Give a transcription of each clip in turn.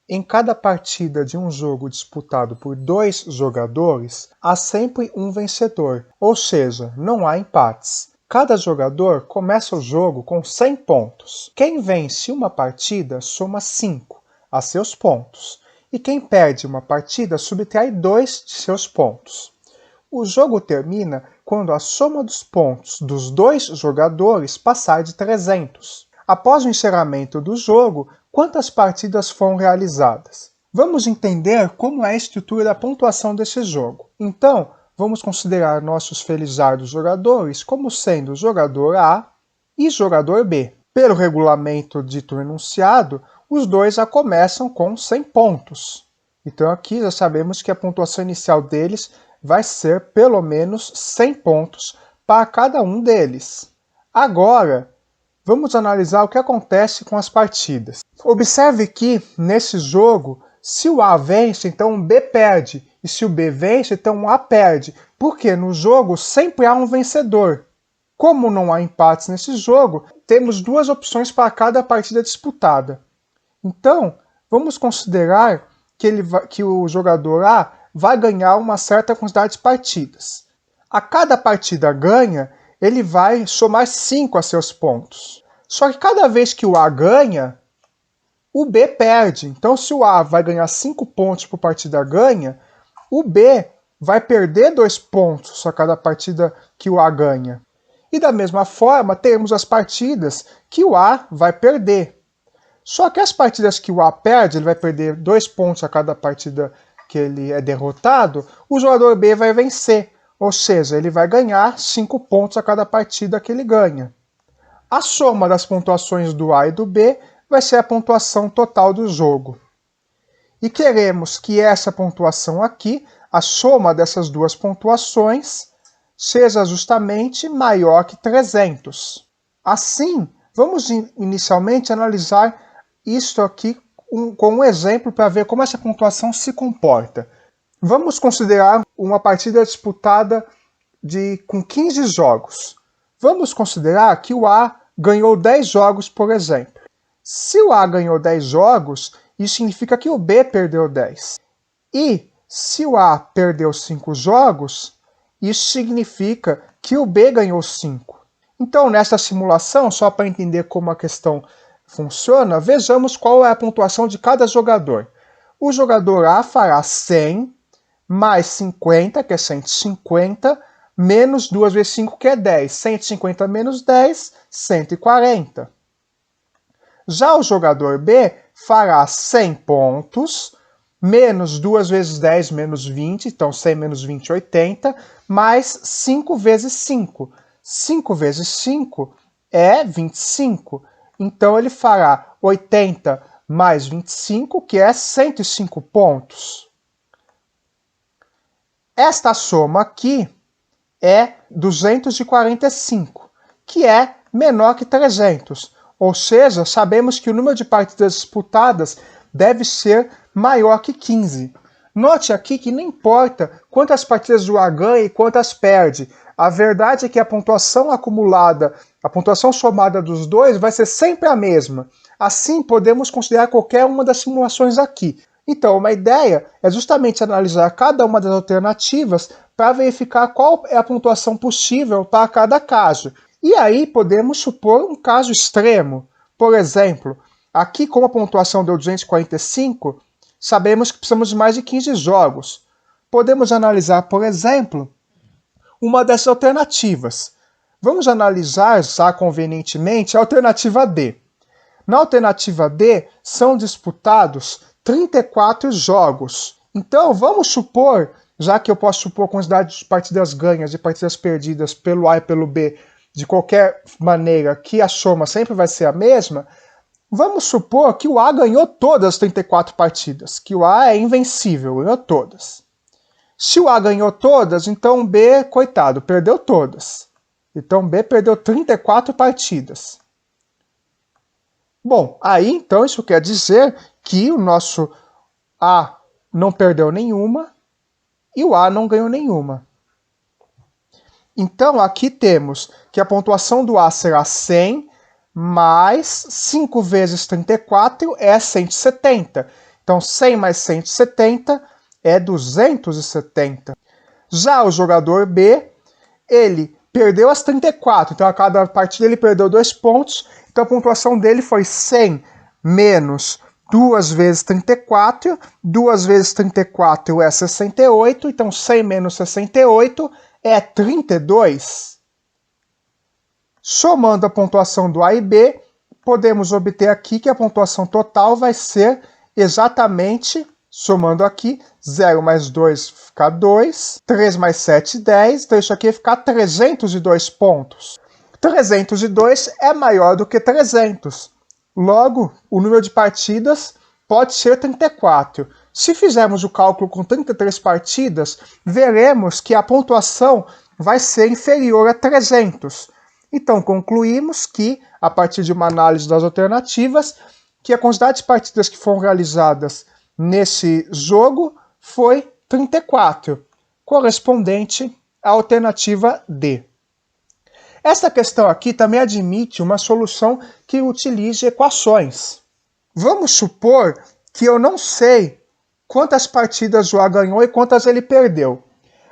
Em cada partida de um jogo disputado por 2 jogadores, há sempre um vencedor, ou seja, não há empates. Cada jogador começa o jogo com 100 pontos. Quem vence uma partida soma 5 a seus pontos, e quem perde uma partida subtrai 2 de seus pontos. O jogo termina quando a soma dos pontos dos 2 jogadores passar de 300. Após o encerramento do jogo, quantas partidas foram realizadas? Vamos entender como é a estrutura da pontuação desse jogo. Então, vamos considerar nossos felizardos jogadores como sendo jogador A e jogador B. Pelo regulamento dito enunciado, os dois já começam com 100 pontos. Então aqui já sabemos que a pontuação inicial deles vai ser pelo menos 100 pontos para cada um deles. Agora, vamos analisar o que acontece com as partidas. Observe que, nesse jogo, se o A vence, então o B perde. E se o B vence, então o A perde. Porque no jogo sempre há um vencedor. Como não há empates nesse jogo, temos 2 opções para cada partida disputada. Então, vamos considerar que o jogador A vai ganhar uma certa quantidade de partidas. A cada partida ganha, ele vai somar 5 a seus pontos. Só que cada vez que o A ganha, o B perde. Então, se o A vai ganhar 5 pontos por partida ganha, o B vai perder 2 pontos a cada partida que o A ganha. E da mesma forma, temos as partidas que o A vai perder. Só que as partidas que o A perde, ele vai perder 2 pontos a cada partida que ele é derrotado, o jogador B vai vencer. Ou seja, ele vai ganhar 5 pontos a cada partida que ele ganha. A soma das pontuações do A e do B vai ser a pontuação total do jogo. E queremos que essa pontuação aqui, a soma dessas 2 pontuações, seja justamente maior que 300. Assim, vamos inicialmente analisar isto aqui com um exemplo para ver como essa pontuação se comporta. Vamos considerar uma partida disputada com 15 jogos. Vamos considerar que o A ganhou 10 jogos, por exemplo. Se o A ganhou 10 jogos, isso significa que o B perdeu 10. E se o A perdeu 5 jogos, isso significa que o B ganhou 5. Então, nessa simulação, só para entender como a questão funciona, vejamos qual é a pontuação de cada jogador. O jogador A fará 100 mais 50, que é 150, menos 2 vezes 5, que é 10. 150 menos 10, 140. Já o jogador B fará 100 pontos, menos 2 vezes 10, menos 20, então 100 menos 20, 80, mais 5 vezes 5. 5 vezes 5 é 25. Então ele fará 80 mais 25, que é 105 pontos. Esta soma aqui é 245, que é menor que 300. Ou seja, sabemos que o número de partidas disputadas deve ser maior que 15. Note aqui que não importa quantas partidas o A ganha e quantas perde. A verdade é que a pontuação acumulada, a pontuação somada dos dois vai ser sempre a mesma. Assim, podemos considerar qualquer uma das simulações aqui. Então, uma ideia é justamente analisar cada uma das alternativas para verificar qual é a pontuação possível para cada caso. E aí podemos supor um caso extremo. Por exemplo, aqui como a pontuação deu 245, sabemos que precisamos de mais de 15 jogos. Podemos analisar, por exemplo, uma dessas alternativas. Vamos analisar, já convenientemente, a alternativa D. Na alternativa D, são disputados 34 jogos. Então, vamos supor, já que eu posso supor a quantidade de partidas ganhas e partidas perdidas pelo A e pelo B, de qualquer maneira, que a soma sempre vai ser a mesma, vamos supor que o A ganhou todas as 34 partidas, que o A é invencível, ganhou todas. Se o A ganhou todas, então o B, coitado, perdeu todas. Então o B perdeu 34 partidas. Bom, aí então isso quer dizer que o nosso A não perdeu nenhuma e o A não ganhou nenhuma. Então aqui temos que a pontuação do A será 100 mais 5 vezes 34 é 170. Então 100 mais 170 é 270. Já o jogador B, ele perdeu as 34, então a cada partida ele perdeu 2 pontos, então a pontuação dele foi 100 menos 2 vezes 34, 2 vezes 34 é 68, então 100 menos 68 é 32. Somando a pontuação do A e B, podemos obter aqui que a pontuação total vai ser exatamente, somando aqui, 0 mais 2 fica 2, 3 mais 7, 10, então isso aqui vai ficar 302 pontos. 302 é maior do que 300. Logo, o número de partidas pode ser 34. Se fizermos o cálculo com 33 partidas, veremos que a pontuação vai ser inferior a 300. Então, concluímos que, a partir de uma análise das alternativas, que a quantidade de partidas que foram realizadas nesse jogo foi 34, correspondente à alternativa D. Essa questão aqui também admite uma solução que utilize equações. Vamos supor que eu não sei quantas partidas o A ganhou e quantas ele perdeu.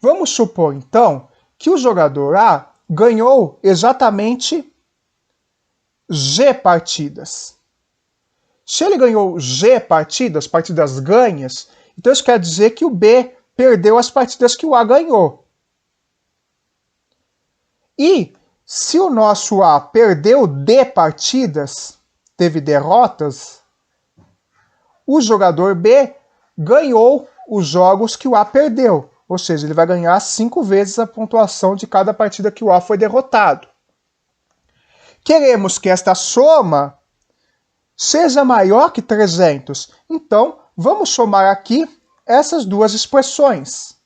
Vamos supor, então, que o jogador A ganhou exatamente G partidas. Se ele ganhou G partidas, partidas ganhas, então isso quer dizer que o B perdeu as partidas que o A ganhou. E se o nosso A perdeu D partidas, teve derrotas, o jogador B ganhou os jogos que o A perdeu. Ou seja, ele vai ganhar 5 vezes a pontuação de cada partida que o A foi derrotado. Queremos que esta soma seja maior que 300. Então, vamos somar aqui essas duas expressões.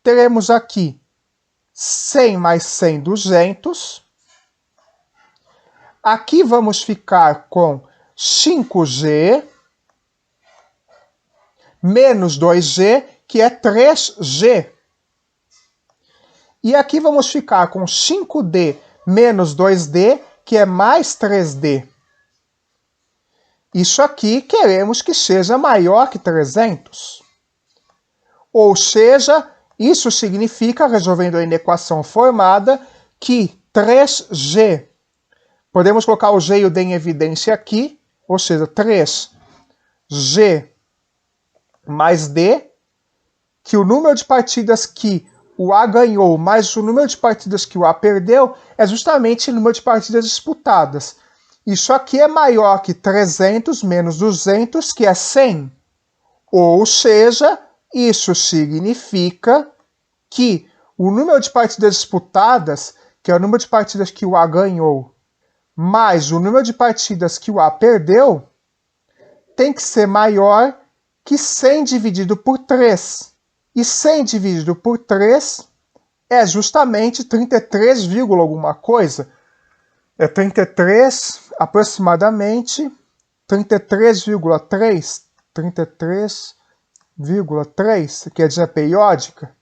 Teremos aqui 100 mais 100, 200. Aqui vamos ficar com 5G menos 2G, que é 3G. E aqui vamos ficar com 5D menos 2D, que é mais 3D. Isso aqui queremos que seja maior que 300. Ou seja, isso significa, resolvendo a equação formada, que 3G, podemos colocar o G e o D em evidência aqui, ou seja, 3G mais D, que o número de partidas que o A ganhou mais o número de partidas que o A perdeu é justamente o número de partidas disputadas. Isso aqui é maior que 300 menos 200, que é 100. Ou seja, isso significa que o número de partidas disputadas, que é o número de partidas que o A ganhou, mais o número de partidas que o A perdeu, tem que ser maior que 100 dividido por 3. E 100 dividido por 3 é justamente 33, alguma coisa. É 33, aproximadamente 33,3. 33,3, quer dizer, periódica.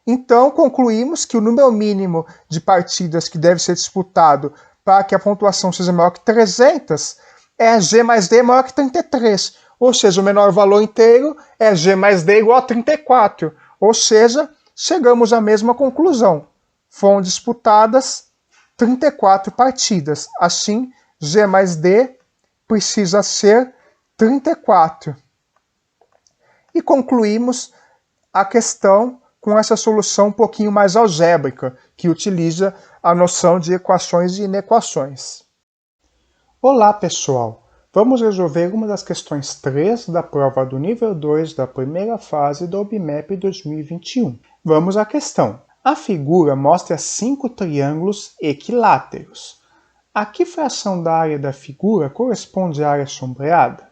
Então, concluímos que o número mínimo de partidas que deve ser disputado para que a pontuação seja maior que 300 é G mais D maior que 33. Ou seja, o menor valor inteiro é G mais D igual a 34. Ou seja, chegamos à mesma conclusão. Foram disputadas 34 partidas. Assim, G mais D precisa ser 34. E concluímos a questão com essa solução um pouquinho mais algébrica, que utiliza a noção de equações e inequações. Olá, pessoal! Vamos resolver uma das questões 3 da prova do nível 2 da primeira fase do OBMEP 2021. Vamos à questão. A figura mostra 5 triângulos equiláteros. A que fração da área da figura corresponde à área sombreada?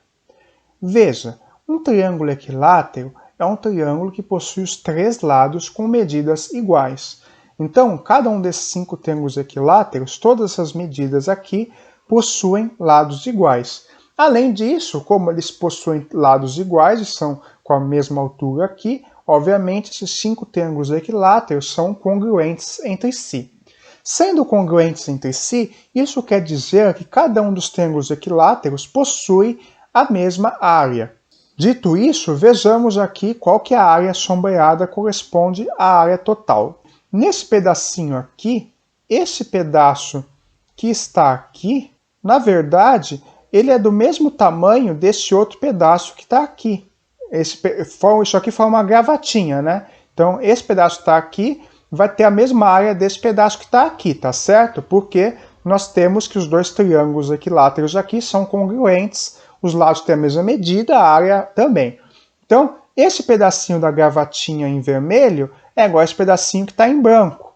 Veja, um triângulo equilátero é um triângulo que possui os 3 lados com medidas iguais. Então, cada um desses 5 triângulos equiláteros, todas essas medidas aqui, possuem lados iguais. Além disso, como eles possuem lados iguais e são com a mesma altura aqui, obviamente esses 5 triângulos equiláteros são congruentes entre si. Sendo congruentes entre si, isso quer dizer que cada um dos triângulos equiláteros possui a mesma área. Dito isso, vejamos aqui qual que é a área sombreada corresponde à área total. Nesse pedacinho aqui, esse pedaço que está aqui, na verdade, ele é do mesmo tamanho desse outro pedaço que está aqui. Isso aqui forma uma gravatinha, né? Então, esse pedaço que está aqui vai ter a mesma área desse pedaço que está aqui, tá certo? Porque nós temos que os dois triângulos equiláteros aqui são congruentes, os lados têm a mesma medida, a área também. Então, esse pedacinho da gravatinha em vermelho é igual a esse pedacinho que está em branco.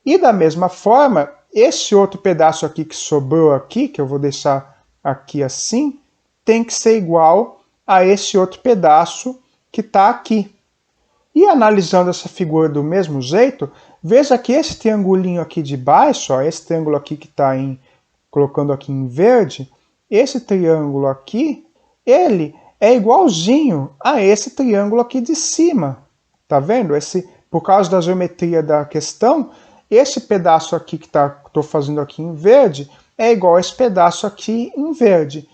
E da mesma forma, esse outro pedaço aqui que sobrou aqui, que eu vou deixar aqui assim, tem que ser igual a esse outro pedaço que está aqui. E analisando essa figura do mesmo jeito, veja que esse triangulinho aqui de baixo, ó, esse triângulo aqui que está colocando aqui em verde, esse triângulo aqui, ele é igualzinho a esse triângulo aqui de cima. Tá vendo? Por causa da geometria da questão, esse pedaço aqui que estou fazendo aqui em verde é igual a esse pedaço aqui em verde.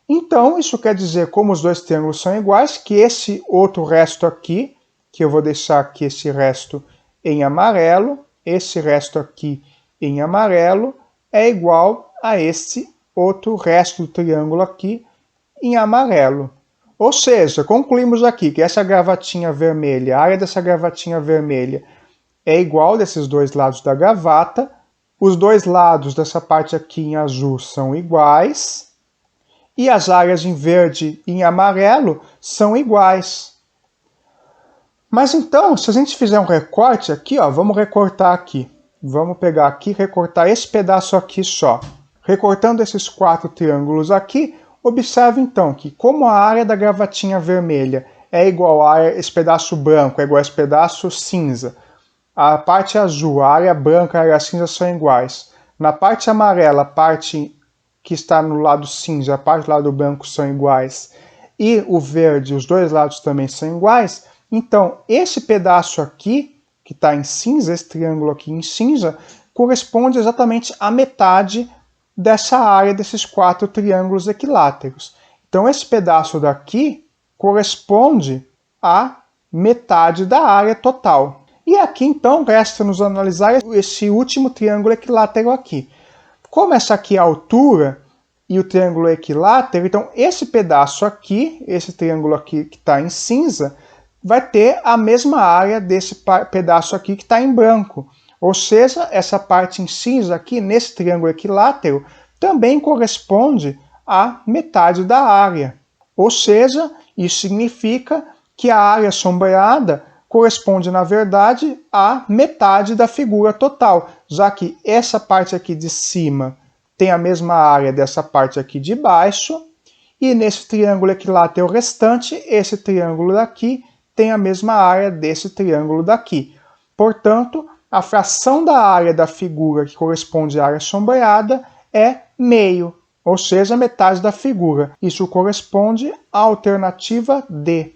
Então, isso quer dizer, como os dois triângulos são iguais, que esse outro resto aqui, que eu vou deixar aqui esse resto em amarelo, esse resto aqui em amarelo, é igual a esse outro resto do triângulo aqui em amarelo. Ou seja, concluímos aqui que essa gravatinha vermelha, a área dessa gravatinha vermelha é igual desses dois lados da gravata, os dois lados dessa parte aqui em azul são iguais, e as áreas em verde e em amarelo são iguais. Mas então, se a gente fizer um recorte aqui, ó, vamos recortar aqui. Vamos pegar aqui e recortar esse pedaço aqui só. Recortando esses 4 triângulos aqui, observe então que como a área da gravatinha vermelha é igual a esse pedaço branco, é igual a esse pedaço cinza, a parte azul, a área branca e a área cinza são iguais. Na parte amarela, a parte que está no lado cinza, a parte do lado branco são iguais. E o verde, os dois lados também são iguais. Então, esse pedaço aqui, que está em cinza, esse triângulo aqui em cinza, corresponde exatamente à metade dessa área desses 4 triângulos equiláteros. Então, esse pedaço daqui corresponde à metade da área total. E aqui, então, resta-nos analisar esse último triângulo equilátero aqui. Como essa aqui é a altura e o triângulo é equilátero, então esse pedaço aqui, esse triângulo aqui que está em cinza, vai ter a mesma área desse pedaço aqui que está em branco. Ou seja, essa parte em cinza aqui, nesse triângulo equilátero, também corresponde à metade da área. Ou seja, isso significa que a área sombreada corresponde, na verdade, à metade da figura total, já que essa parte aqui de cima tem a mesma área dessa parte aqui de baixo, e nesse triângulo equilátero restante, esse triângulo daqui tem a mesma área desse triângulo daqui. Portanto, a fração da área da figura que corresponde à área sombreada é meio, ou seja, metade da figura. Isso corresponde à alternativa D.